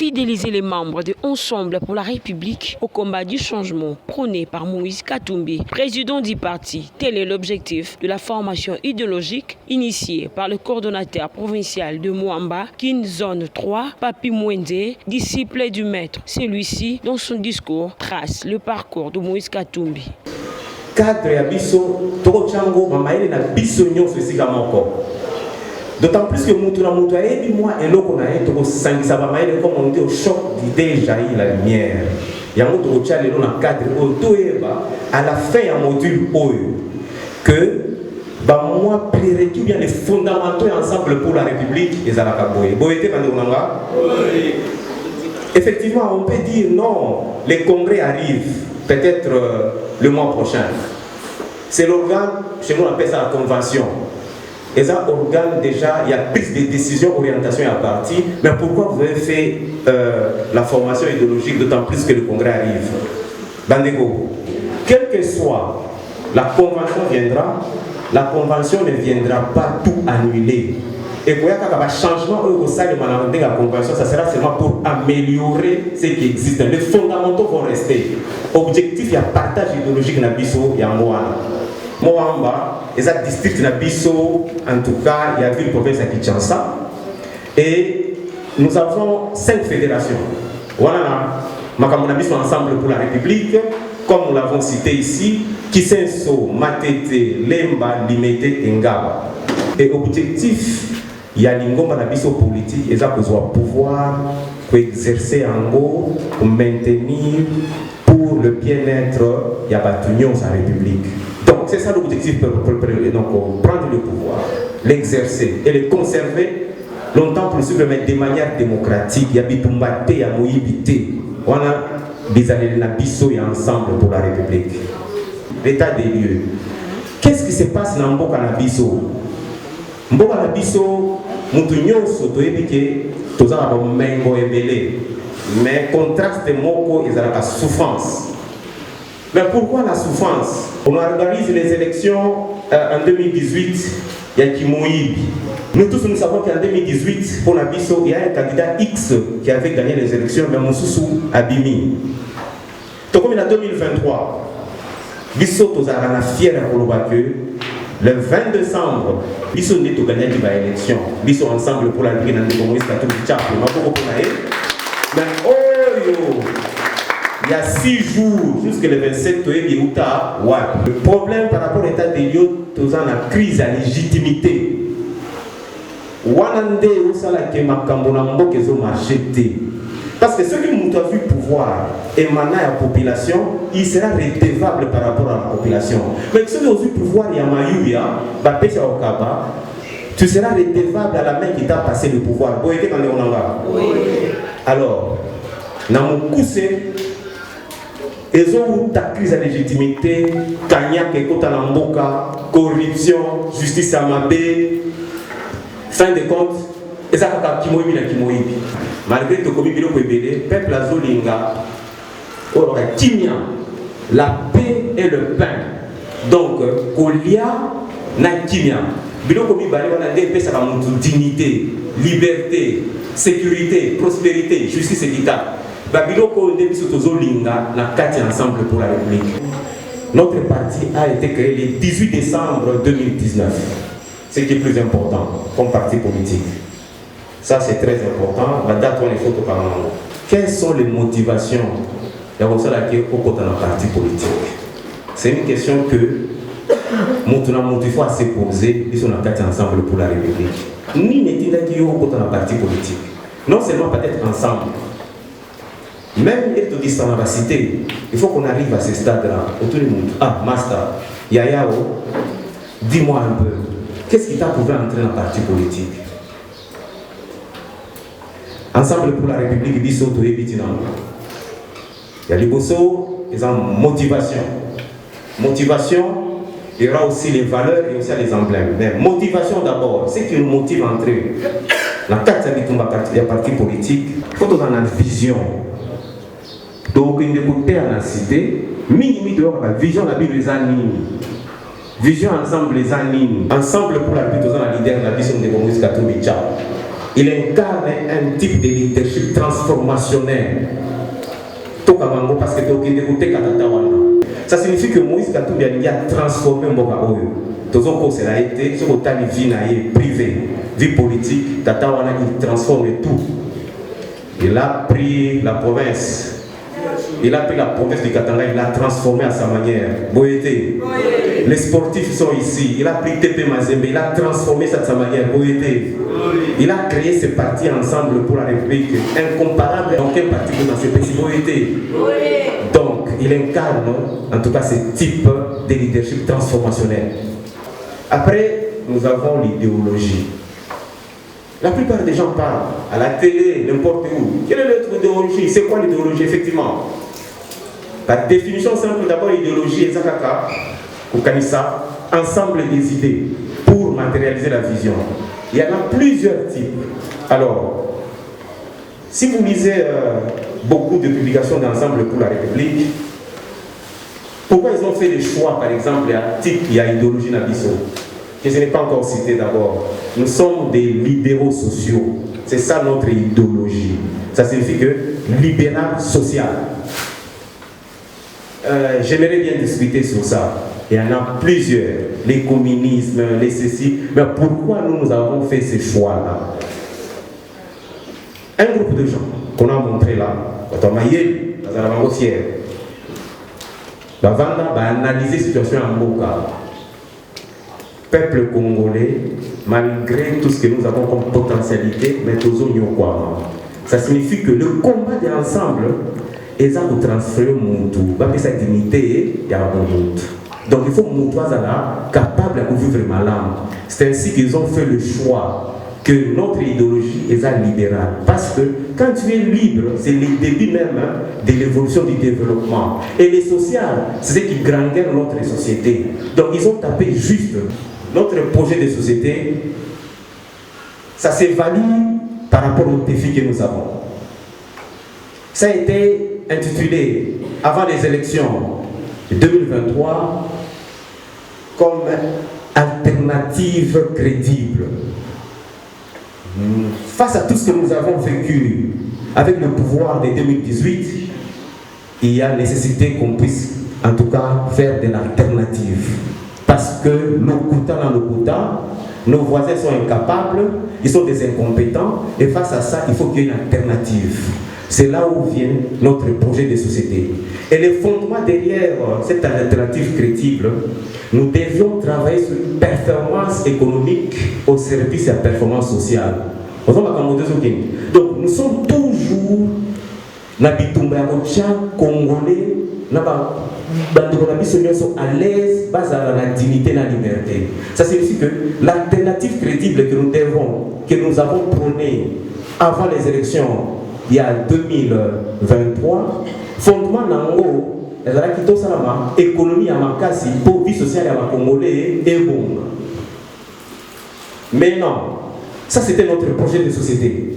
fidéliser les membres de Ensemble pour la République au combat du changement prôné par Moïse Katumbi, président du parti. Tel est l'objectif de la formation idéologique initiée par le coordonnateur provincial de Mwamba, Kin Zone 3, Papi Mwende, disciple du maître. Celui-ci, dans son discours, trace le parcours de Moïse Katumbi. Cadre ya biso toko chango mamaele na biso nyonso esika moko. D'autant plus que mutu na mutu ayebi moi eloko na ye toko sangisa bamaele comme on dit au choc d'idées jaillit la lumière. Yango toko cha lelo na cadre otoyeba à la fin ya module oyo que moi prérequis bien les fondamentaux ensemble pour la République et Zalaka Boye. Boye te bandonanga. Effectivement, on peut dire non, les congrès arrivent peut-être le mois prochain. C'est l'organe, chez nous on appelle ça la convention. Et ça, organe déjà, il y a prise de décision, orientation à parti. Mais pourquoi vous avez fait la formation idéologique, d'autant plus que le congrès arrive? Bandego, quelle que soit la convention viendra, la convention ne viendra pas tout annuler. Et pour un changement au sein de la convention, ça sera seulement pour améliorer ce qui existe. Les fondamentaux vont rester. Objectif, il y a partage idéologique dans Bisso, il y a Moana. Moamba, et ça district dans Bisso, en tout cas, il y a une province à Kinshasa. Et nous avons 5 fédérations. Voilà, Makamona Bisso Ensemble pour la République, comme nous l'avons cité ici, Kisenso, Matete, Lemba, Limete et Ngaba. Et objectif, il y a l'ingomba na biso politique et ça pour pouvoir exercer en gros pour maintenir pour le bien-être il y a l'union sa République. Donc c'est ça l'objectif donc prendre le pouvoir, l'exercer et le conserver longtemps possible mais de manière démocratique. Il y a bitumbate, il y a moyibité. On a des années na biso et Ensemble pour la République. L'état des lieux. Qu'est-ce qui se passe dans Mboka na biso? Mboka na biso mutu nyonso toyebi ke tozala ba mengo ebele mais contraste moko ezala ka souffrance. Mais pourquoi la souffrance? On organise les élections en 2018 il y a Kimoïbi. Nous tous nous savons qu'en 2018 pour la biso il y a un candidat X qui avait gagné les élections mais Moussousou Abimi. Donc comme en 2023 biso tozala na fier ya koloba que le 20 décembre, nous sommes gagné l'élection. Nous sommes ensemble pour la Ligue de Moïse Katumbi. Mais il y a 6 jours, jusqu'à le 27, le problème par rapport à l'état des lieux, nous avons la crise à légitimité. Parce que ceux qui ont vu pouvoir émaner à la population, il sera redevable par rapport à la population. Mais ceux qui ont vu pouvoir, il y a Mayuya, tu seras redevable à la main qui t'a passé le pouvoir. Oui. Alors, dans mon coup, ils ont eu ta crise à légitimité, Kanyak et Kotalamboka, corruption, justice à Mabé, fin de compte, et ça va Kimoïbi na Kimoïbi. Malgré que comme il le peuple azolinga, Kimia, la paix et le pain. Donc, Kolia na Kimia. Bilo comme il a des paix, ça va montrer dignité, liberté, sécurité, prospérité, justice et équitable. Babilo ko ndebi sotozolinga na kati Ensemble pour la République. Notre parti a été créé le 18 décembre 2019. Ce qui est plus important comme parti politique. Ça c'est très important. La date où on est photo par an. Quelles sont les motivations de la parti politique? C'est une question que il faut se poser. Ils sont en carte Ensemble pour la République. Ni n'est-il pas qu'il y a un parti politique. Non seulement peut-être ensemble. Même il te dit ça dans la cité. Il faut qu'on arrive à ce stade-là. Autour du monde. Ah, Master, Yayao, dis-moi un peu. Qu'est-ce qui t'a prouvé entrer dans le parti politique? Ensemble pour la République, il y a les bosso, ils ont motivation. Motivation, il y aura aussi les valeurs et aussi les emblèmes. Mais motivation d'abord, c'est qui nous motive à entrer. La carte il y a parti politique, il faut qu'on ait une vision. Donc, il y a une cité, minimum de la vision de la Bible, les animes. Vision ensemble, les animes. Ensemble pour la République, on a leader de la vision de Moïse Katumbi. Il incarne un type de leadership transformationnel. Parce que ça signifie que Moïse Katumbi a transformé Mboka Oyo. Tozoko cela a été sur autant de vie privée, vie politique, Tatawana il transforme tout. Il a pris la province. Il a pris la province du Katanga, il l'a transformé à sa manière. Boété. Les sportifs sont ici. Il a pris TP Mazembe, il a transformé ça de sa manière. Boété. Il a créé ce parti ensemble pour la République, incomparable dans quel parti dans ce pays. Boété. Donc, il incarne en tout cas ce type de leadership transformationnel. Après, nous avons l'idéologie. La plupart des gens parlent à la télé, n'importe où. Quelle est notre idéologie? C'est quoi l'idéologie, effectivement? La définition simple, d'abord, l'idéologie est Zakaka, Kanissa, ensemble des idées pour matérialiser la vision. Il y en a plusieurs types. Alors, si vous lisez beaucoup de publications d'ensemble pour la République, pourquoi ils ont fait des choix, par exemple, il y a type, il y a idéologie Nabiso, que je n'ai pas encore cité d'abord. Nous sommes des libéraux sociaux. C'est ça notre idéologie. Ça signifie que libéral social. J'aimerais bien discuter sur ça. Il y en a plusieurs. Les communismes, les ceci. Mais pourquoi nous avons fait ces choix-là? Un groupe de gens qu'on a montré là, quand on m'a dit, dans la fière, va analyser la situation en Mboka. Peuple congolais, malgré tout ce que nous avons comme potentialité, mais toujours quoi. Ça signifie que le combat d'ensemble est à nous transférer Moutou, va sa dignité et à Moutou. Donc il faut Moutou capable de vivre malin. C'est ainsi qu'ils ont fait le choix que notre idéologie est libérale. Parce que quand tu es libre, c'est le début même de l'évolution du développement. Et les social, c'est ce qui grandit notre société. Donc ils ont tapé juste. Notre projet de société, ça s'évalue par rapport aux défis que nous avons. Ça a été intitulé, avant les élections de 2023, comme alternative crédible. Face à tout ce que nous avons vécu avec le pouvoir de 2018, il y a nécessité qu'on puisse en tout cas faire de l'alternative. Parce que nos voisins sont incapables, ils sont des incompétents, et face à ça, il faut qu'il y ait une alternative. C'est là où vient notre projet de société. Et le fondement derrière cette alternative crédible, nous devions travailler sur une performance économique au service de la performance sociale. Donc nous sommes toujours dans le congolais, sont à l'aise, basés à la dignité et la liberté. Ça signifie que l'alternative crédible que nous avons prônée avant les élections, il y a 2023, fondement nango, économie à Makassi, pour vie sociale à Congolais et bon. Mais non, ça c'était notre projet de société.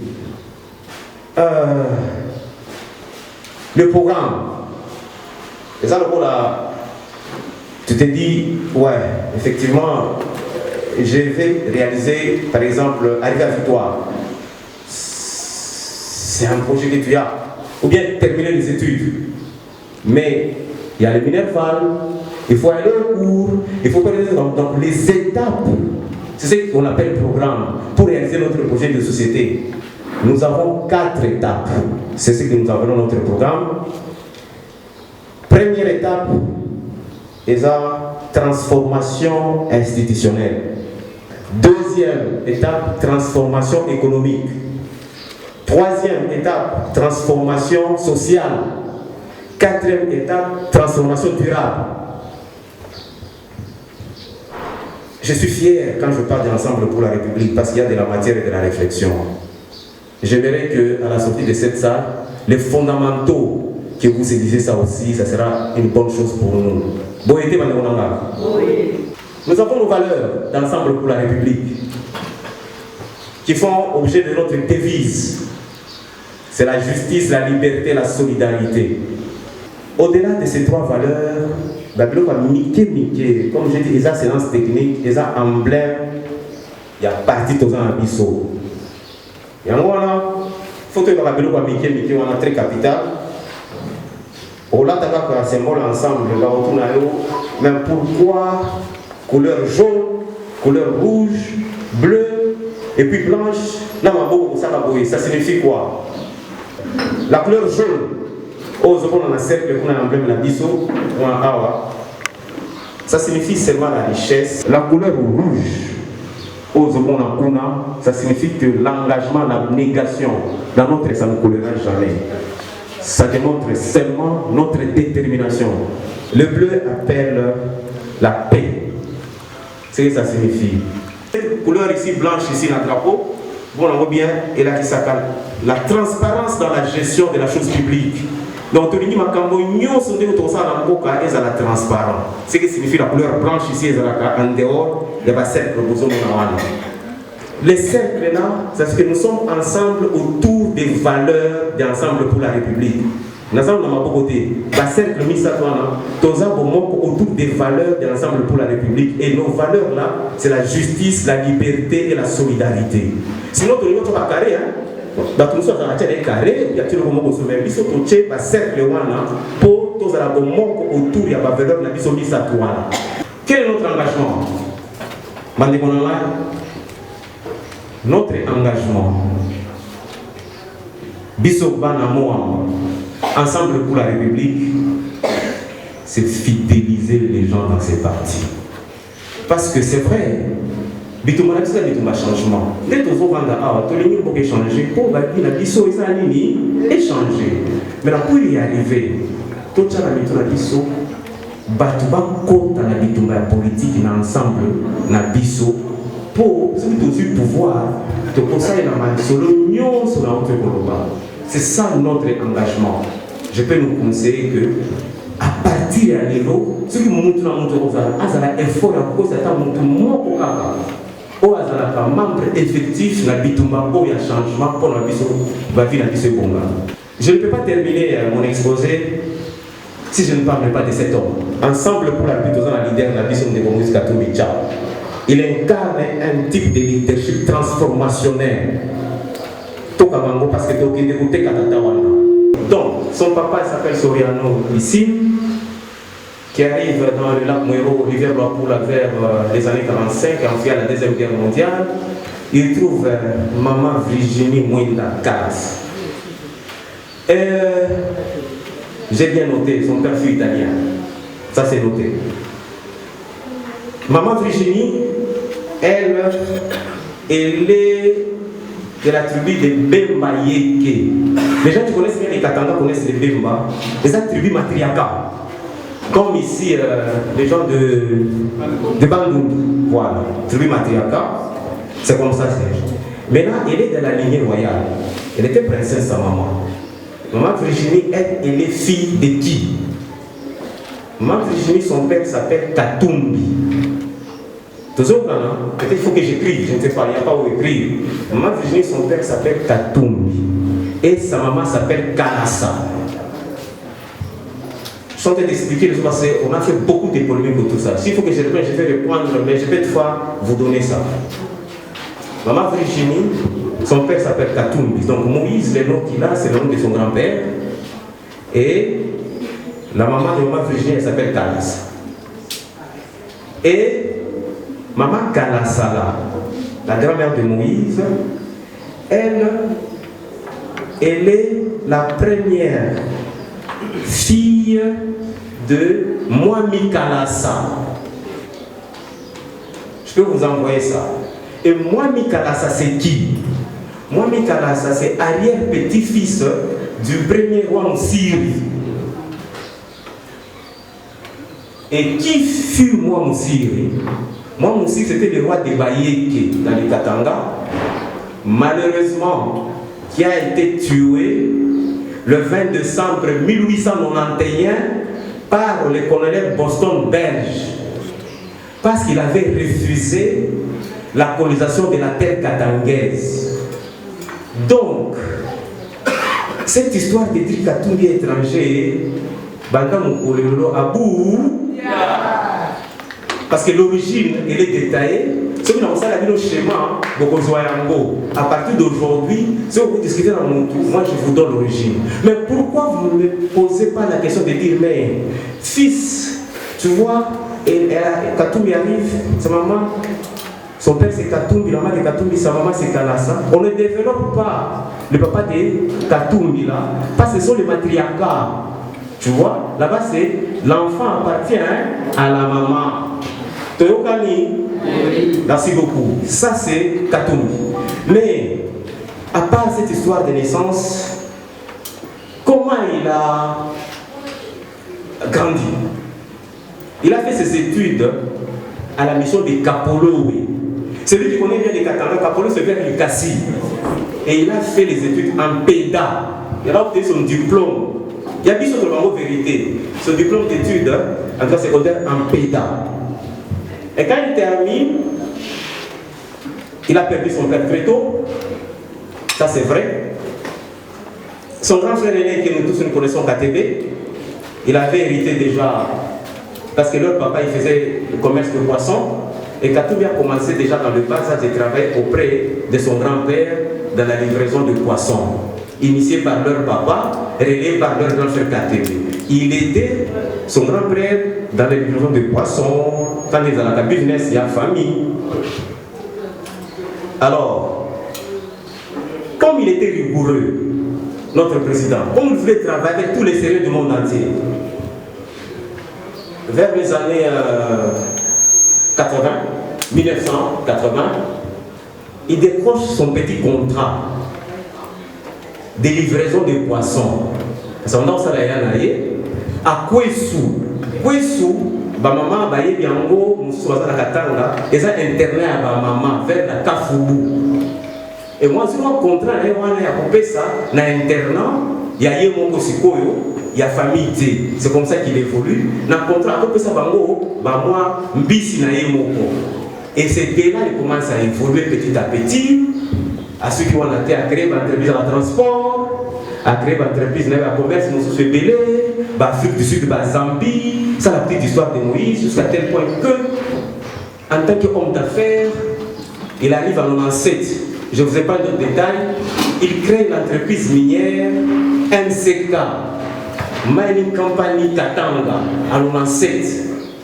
Le programme. Et ça, là, tu te dis, ouais, effectivement, je vais réaliser, par exemple, arriver à victoire. C'est un projet que tu as. Ou bien terminer les études. Mais il y a le Minerval, il faut aller au cours, il faut faire donc les étapes. C'est ce qu'on appelle programme pour réaliser notre projet de société. Nous avons 4 étapes. C'est ce que nous avons dans notre programme. Première étape est la transformation institutionnelle. Deuxième étape, transformation économique. Troisième étape, transformation sociale. Quatrième étape, transformation durable. Je suis fier quand je parle d'ensemble pour la République parce qu'il y a de la matière et de la réflexion. J'aimerais qu'à la sortie de cette salle, les fondamentaux que vous élisez ça aussi, ça sera une bonne chose pour nous. Nous avons nos valeurs d'ensemble pour la République qui font objet de notre devise. C'est la justice, la liberté, la solidarité. Au-delà de ces 3 valeurs, comme j'ai dit, les séances techniques, les emblèmes, il y a parti aux Abisso. yango wana faut toyebaka biloko ya mike wana très capital olata kaka symbole ensemble baotuna yo mais pourquoi couleur jaune, couleur rouge, bleu et puis blanche na maboko kosala boye, ça signifie quoi? La couleur jaune on a cercle qu'on a l'emblème la biso on a awa, ça signifie seulement la richesse. La couleur rouge ça signifie que l'engagement, l'abnégation dans notre ça ne coulera jamais. Ça démontre seulement notre détermination. Le bleu appelle la paix. C'est ce que ça signifie. Cette couleur ici, blanche ici, dans le drapeau, bon, on voit bien, et là qui s'appelle la transparence dans la gestion de la chose publique. Donc, tu dis, la transparent. Ce qui signifie la couleur blanche ici, en dehors, il y a un cercle. Les cercles là, c'est ce que nous sommes ensemble autour des valeurs d'ensemble pour la République. Nous sommes dans ma côté. Le cercle Misatouana, nous sommes autour des valeurs d'ensemble pour la République. Et nos valeurs là, c'est la justice, la liberté et la solidarité. Sinon, nous sommes pas carré. Donc, nous sommes dans les carrés, il y a tout le monde qui mais nous sommes dans le cercle pour tous les autour de la valeur de la Misatouana. Quel est notre engagement? Notre engagement, ensemble pour la République, c'est fidéliser les gens dans ces partis. Parce que c'est vrai, il y a un changement. Dès que vous avez changer, pour échanger. Mais pour y arriver, tout ça, la politique ensemble, na biso. Pour ce pouvoir, c'est ça notre engagement. Je peux nous conseiller que à partir de l'élo, ce qui montre un effort à cause de un membre effectif na bitumba pour un changement pour la vie na biso bonga. Je ne peux pas terminer mon exposé si je ne parle pas de cet homme. Ensemble pour la vie, la leader na biso de Moïse Katumbi. Il incarne un type de leadership transformationnel. Parce que donc, son papa s'appelle Soriano ici, qui arrive dans le lac Mouero, rivière Loapoula, vers les années 45, en fait à la Deuxième Guerre mondiale. Il trouve maman Virginie Mwenda Karas. J'ai bien noté, son père fut italien. Ça c'est noté. Maman Virginie, elle est de la tribu de Bemba Yeke. Les gens qui connaissent bien les Katanga connaissent les Bemba. C'est la tribu matriarcale. Comme ici, les gens de Bandung. Voilà, tribu matriarcale. C'est comme ça. Maintenant, elle est de la lignée royale. Elle était princesse, sa maman. Maman Virginie, elle est fille de qui? Maman Virginie, son père s'appelle Katumbi. Peut-être qu'il faut que j'écrive, je ne sais pas, il n'y a pas où écrire. Maman Virginie, son père s'appelle Katumbi. Et sa maman s'appelle Kalassa. Je suis en train d'expliquer, parce qu'on a fait beaucoup de polémiques autour de ça. S'il faut que je reprenne, je vais reprendre, mais je vais toutefois vous donner ça. Maman Virginie, son père s'appelle Katumbi. Donc Moïse, le nom qu'il a, c'est le nom de son grand-père. Et la maman de Maman Virginie, elle s'appelle Kalassa. Et Maman Kalassala, la grand-mère de Moïse, elle est la première fille de Mwami Kalassa. Je peux vous envoyer ça. Et Mwami Kalassa, c'est qui? Mwami Kalassa, c'est arrière-petit-fils du premier roi Moussiri. Et qui fut moi Moussiri? Moi, Moussiri, c'était le roi de Bayeke dans les Katanga. Malheureusement, qui a été tué le 20 décembre 1891 par le colonel Boston Belge. Parce qu'il avait refusé la colonisation de la terre katangaise. Donc, cette histoire des Katungi étrangers, Banda Moukololo Abou, parce que l'origine, elle est détaillée, ceux qui n'ont pas le schéma, à partir d'aujourd'hui, si vous discutez dans mon tour, moi je vous donne l'origine. Mais pourquoi vous ne me posez pas la question de dire, mais fils, tu vois, Katumbi arrive, sa maman, son père c'est Katumbi, la maman de Katumbi, sa maman c'est Kalassa. On ne développe pas le papa de Katumbi là, parce que ce sont les matriarcats. Tu vois, là-bas c'est l'enfant appartient à la maman. Toyokani, merci beaucoup. Ça c'est Katumbi. Mais à part cette histoire de naissance, comment il a grandi? Il a fait ses études à la mission de Kapolo. Celui qui connaît bien les Katanga, Kapolo se fait le Kassi. Et il a fait les études en PEDA. Il a obtenu son diplôme. Il y a dit sur le vérité. Son diplôme d'études en classe secondaire en PEDA. Et quand il termine, il a perdu son père très tôt. Ça c'est vrai. Son grand frère aîné, que nous tous nous connaissons, KTB, il avait hérité déjà, parce que leur papa il faisait le commerce de poissons. Et Katumbi a commencé déjà dans le bas âge de travail auprès de son grand-père dans la livraison de poissons. Initié par leur papa, relayé par leur grand frère KTB. Il aidait son grand-père dans la livraison de poissons, quand il est dans la business, il y a famille. Alors, comme il était rigoureux, notre président, comme il voulait travailler avec tous les sérieux du monde entier, vers les années 1980, il décroche son petit contrat de livraison de poissons. Parce qu'on a ça à Kwesu, maman baye biango musuwaza na katanga, ils ont interné à ma maman vers la Kafoubou. Et moi, si mon contrat est à ça, na internat, il y a mon sikoyo. Il y a famille, c'est comme ça qu'il évolue. Dans le contrat, moi, mbisi na yemoko. Et c'est dès là qu'il commence à évoluer petit à petit. À ceux qui ont été à créer une entreprise en transport, à créer une entreprise en commerce, nous sommes belé, Afrique du Sud, Zambie. C'est la petite histoire de Moïse, jusqu'à tel point que, en tant qu'homme d'affaires, il arrive en 97. Je ne vous ai pas de détails. Il crée une entreprise minière, NCK. Mining Company Katanga en 97,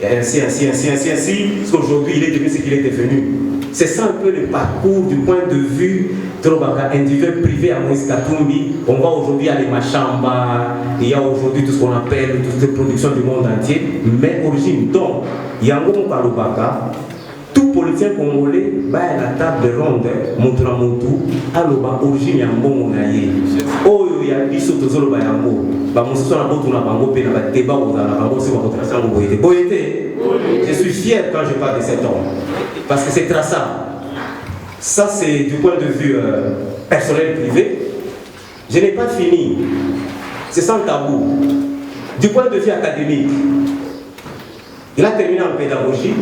et ainsi, parce qu'aujourd'hui il est devenu ce qu'il est devenu. C'est ça un peu le parcours du point de vue individuel privé à Moïse Katumbi. On voit aujourd'hui à Machamba, il y a aujourd'hui tout ce qu'on appelle toutes les productions du monde entier, mais origine. Donc, Yango Kalobaka, tout politicien congolais va à la table ronde, montre montou, aloba origine Yango Monaye. Oh, il y a des choses qui sont Yango. Je suis fier quand je parle de cet homme, parce que c'est traçable. Ça, c'est du point de vue personnel privé. Je n'ai pas fini. C'est sans tabou. Du point de vue académique, il a terminé en pédagogie.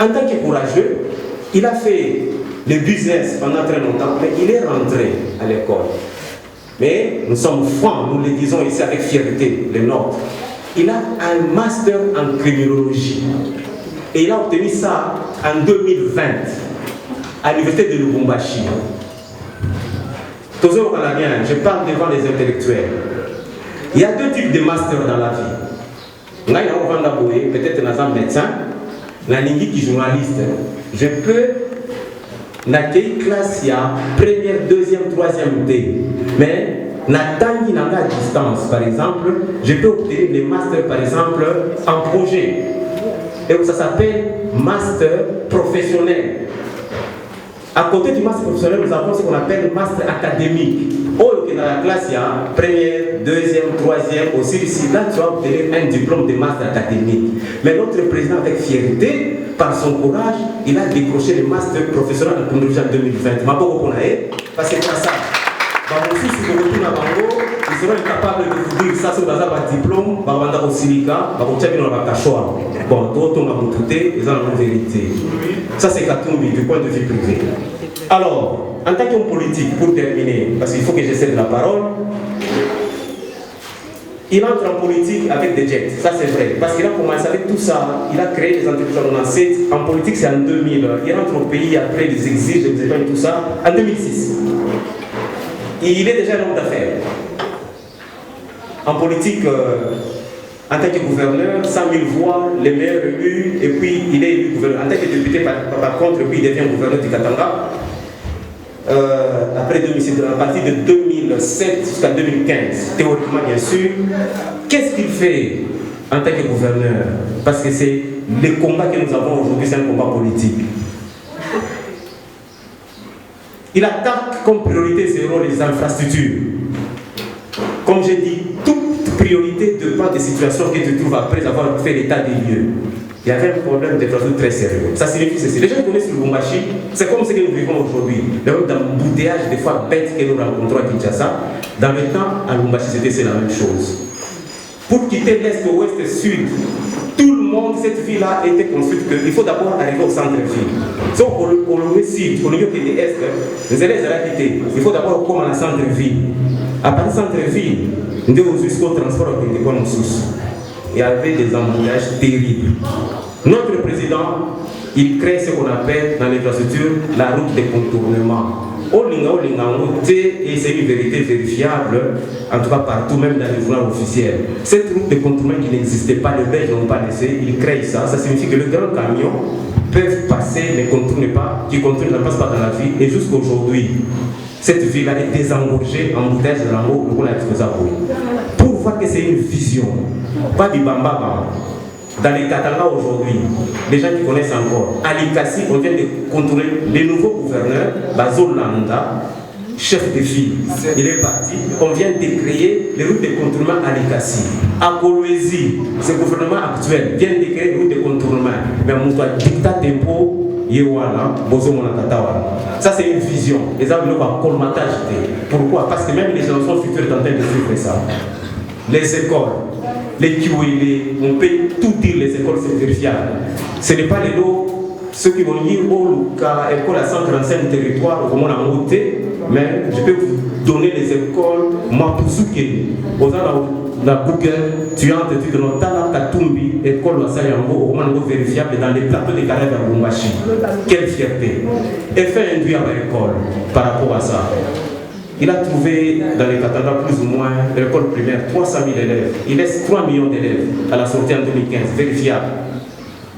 En tant que courageux, il a fait le business pendant très longtemps, mais il est rentré à l'école. Mais nous sommes francs, nous le disons ici avec fierté, le nôtre. Il a un master en criminologie. Et il a obtenu ça en 2020 à l'université de Lubumbashi. Toujours au Canadien, je parle devant les intellectuels. Il y a deux types de masters dans la vie. Peut-être un médecin, un journaliste. Je peux n'accueillir classe, il y a première, deuxième, troisième D. Mais Nathan Nanga à distance, par exemple, je peux obtenir des masters, par exemple, en projet. Et ça s'appelle master professionnel. À côté du master professionnel, nous avons ce qu'on appelle master académique. Au dans la classe, il y a première, deuxième, troisième, aussi ici. Là, tu vas obtenir un diplôme de master académique. Mais notre président, avec fierté, par son courage, il a décroché le master professionnel en criminologie en 2020. Parce que c'est ça. Ils seront incapables de vous dire ça, c'est un diplôme, au silica, bon, d'autres on va vous douter, ils ont la vérité. Ça, c'est Katumbi du point de vue privé. Alors, en tant qu'homme politique, pour terminer, parce qu'il faut que je cède la parole, Il entre en politique avec des jets, ça c'est vrai, parce qu'il a commencé avec tout ça, il a créé des entreprises en 97, en politique c'est en 2000, il rentre au pays après les exils, les événements et tout ça, en 2006. Il est déjà un homme d'affaires. En politique, en tant que gouverneur, 100 000 voix, les meilleurs élus, et puis il est élu gouverneur. En tant que député, par contre, puis il devient gouverneur du Katanga. Après 2006, à partir de 2007 jusqu'à 2015, théoriquement bien sûr. Qu'est-ce qu'il fait en tant que gouverneur? Parce que c'est le combat que nous avons aujourd'hui, c'est un combat politique. Il attaque comme priorité zéro les infrastructures. Comme j'ai dit, toute priorité dépend des situations que tu trouves après avoir fait l'état des lieux. Il y avait un problème d'infrastructure très sérieux. Ça signifie ceci. Les gens qui connaissent Lubumbashi, c'est comme ce que nous vivons aujourd'hui. Le nombre d'embouteillages, des fois bêtes que nous rencontrons à Kinshasa, dans le temps, à Lubumbashi, c'était la même chose. Pour quitter l'Est, Ouest, Sud, tout le monde, cette ville-là était construite il faut d'abord arriver au centre-ville. Donc, au lieu Sud, au lieu que l'Est, nous allons quitter. Il faut d'abord commencer à la centre-ville. À partir du centre-ville, nous devons jusqu'au transport au Kénékon Moussous. Il y avait des embouteillages terribles. Notre président, il crée ce qu'on appelle dans l'infrastructure la route de contournement. Et c'est une vérité vérifiable, en tout cas partout, même dans les journaux officiels. Cette route de contournement qui n'existait pas, les Belges n'ont pas laissé, ils créent ça. Ça signifie que les grands camions peuvent passer, ne contournent pas, qui contournent, ne passent pas dans la ville. Et jusqu'aujourd'hui, cette ville est désengorgée en bouteilles de l'amour, le a exposé à vous. Pour voir que c'est une vision, pas du bambaba. Dans les Katanga aujourd'hui, les gens qui connaissent encore, à l'Ikassi, on vient de contourner les nouveaux gouverneurs, Bazolanda, chef de file, il est parti, on vient de créer les routes de contournement à l'Ikassi. À Kolwezi, ce gouvernement actuel vient de créer les routes de contournement, mais on doit dicter tempo. Ça c'est une vision. Les gens vont colmatage. Pourquoi? Parce que même les générations futures sont en train de suivre ça. Les écoles, les QI, on peut tout dire, les écoles c'est vérifiable. Ce n'est pas les lots, ceux qui vont dire oh l'école à 135 territoires, comment on a monté, mais je peux vous donner les écoles Mapoussouké. Dans Google, tu entres, tu te notes là, Katumbi, école Wasayango, au moins vérifiable dans les plateaux de Carré de Lubumbashi. Quelle fierté! Effet induit à l'école par rapport à ça. Il a trouvé dans les Katanga plus ou moins l'école primaire 300 000 élèves. Il laisse 3 millions d'élèves à la sortie en 2015, vérifiable.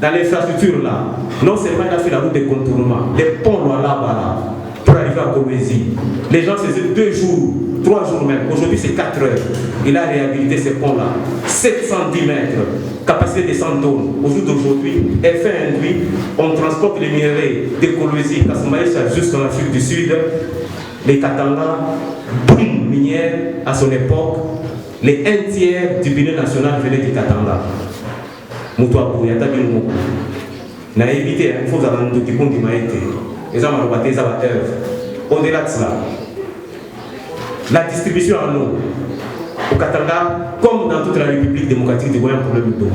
Dans l'infrastructure là, non seulement il a fait la route de contournement, les ponts là-bas pour arriver à Kolwezi. Les gens faisaient 2 jours. 3 jours même, aujourd'hui c'est 4 heures. Il a réhabilité ces ponts-là. 710 mètres, capacité de 100 tonnes. Au jour d'aujourd'hui, effet induit, on transporte les minerais de Kolwezi, Kasumbaïcha jusqu'en Afrique du Sud. Les Katanga, boum, minière à son époque. Les 1/3 du bilan national venaient du Katanga. Moutouabou, Yata Binmou. N'a évité, il faut avoir un doute qui compte du maïté. Les gens ont battu ça à œuvre. Au-delà de cela, la distribution en eau au Katanga, comme dans toute la République démocratique du Rwanda, problème d'eau.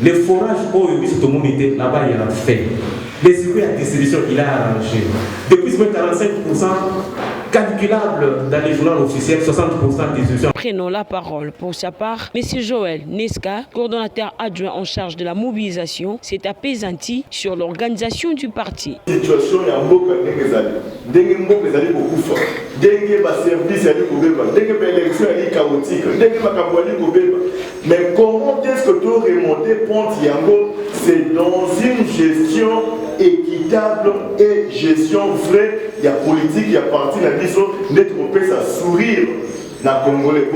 Les forages eau et tout le monde était là-bas, il a fait. Les circuits à distribution, il a arrangé. Depuis 45%, calculable dans les journaux officiels, 60% de distribution. Prenons la parole pour sa part. M. Joël Neska, coordonnateur adjoint en charge de la mobilisation, s'est apaisanti sur l'organisation du parti. Situation mais comment est-ce que tu remonter Pont-Yango? C'est dans une gestion équitable et gestion vraie. Il y a politique, il y a parti, il y a mission d'être on peut sourire dans le Congolais.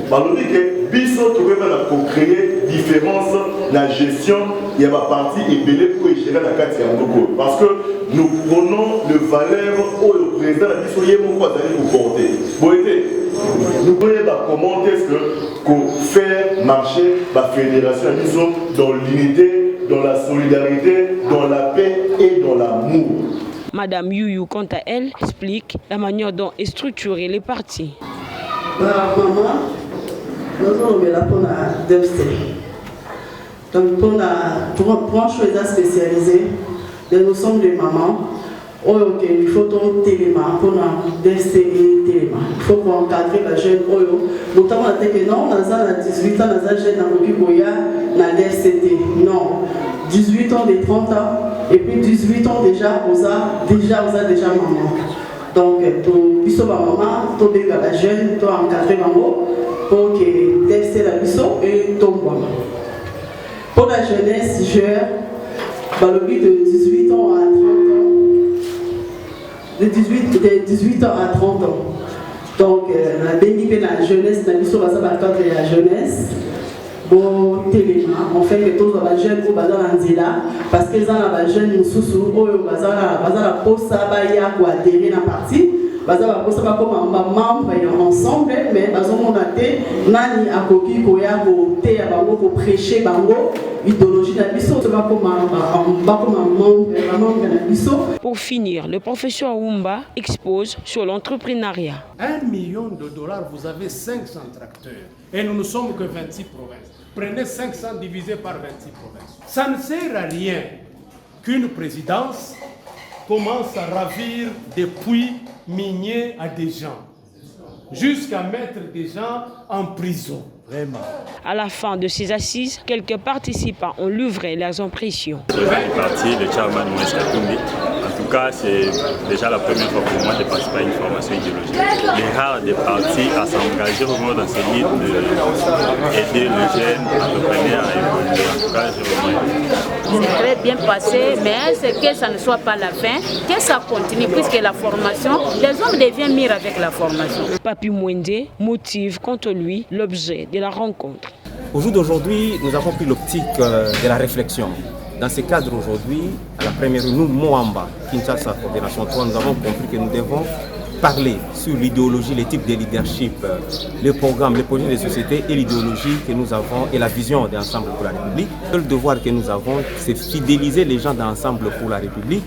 Par le que Bisso trouve pour créer différence dans la gestion, il y a ma partie ébélée pour gérer la carte Yango. Parce que nous prenons le valeur où le président a dit soyez mon quoi d'aller vous porter. Nous voyons comment est-ce que faire marcher la fédération dans l'unité, dans la solidarité, dans la paix et dans l'amour. Madame Youyou, quant à elle, explique la manière dont est structuré les partis. Maman, nous sommes là pour la DEPSTE. Donc pour la branche spécialisée, nous sommes des mamans. Ok, il faut ton téléma pour la DCE téléma. Il faut encadrer la jeune Oyo. Notamment la tête que non, on a 18 ans, on a jeune dans le Goya, na DCT. Non, 18 ans, des 30 ans, et puis 18 ans déjà, on a déjà maman. Donc, tu biso maman, tu béga la jeune, tu encadrer maman pour que DCE la biso et tombe maman. Pour la jeunesse, je dans le but de 18 ans à 30 ans. De 18 ans à 30 ans. Donc, la bénéfice de la jeunesse, la mission va s'abattre de la jeunesse. Bon, téléma, on fait que tous les jeunes au bazar Anzila, parce qu'ils ont la jeune sous au bazar la posa baya ou adhérer la partie. Bazar la posa ba comme un membre ensemble, mais bazar mon athée, nani akoki koya ko te abango ko prêcher bango. Pour finir, le professeur Wumba expose sur l'entrepreneuriat. 1 million de dollars, vous avez 500 tracteurs. Et nous ne sommes que 26 provinces. Prenez 500 divisé par 26 provinces. Ça ne sert à rien qu'une présidence commence à ravir des puits miniers à des gens, jusqu'à mettre des gens en prison. Vraiment. À la fin de ces assises, quelques participants ont livré leurs impressions. Le parti, le chairman Moïse Katumbi. En tout cas, c'est déjà la première fois pour moi de participer à une formation idéologique. Les rares des partis à s'engager vraiment dans ces lignes d'aider les jeunes entrepreneurs à évoluer. En tout cas, c'est très bien passé, mais c'est que ça ne soit pas la fin, que ça continue, puisque la formation, les hommes deviennent mûrs avec la formation. Papi Mwende motive quant à lui l'objet de la rencontre. Au jour d'aujourd'hui, nous avons pris l'optique de la réflexion. Dans ce cadre aujourd'hui, à la première, nous, Moamba, Kinshasa Fédération 3, nous avons compris que nous devons parler sur l'idéologie, les types de leadership, le programme, les projets de société et l'idéologie que nous avons et la vision d'Ensemble pour la République. Le devoir que nous avons, c'est fidéliser les gens d'Ensemble pour la République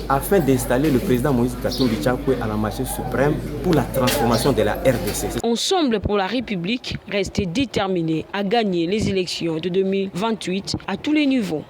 afin d'installer le président Moïse Katumbi Tchakwe à la machine suprême pour la transformation de la RDC. Ensemble pour la République reste déterminé à gagner les élections de 2028 à tous les niveaux.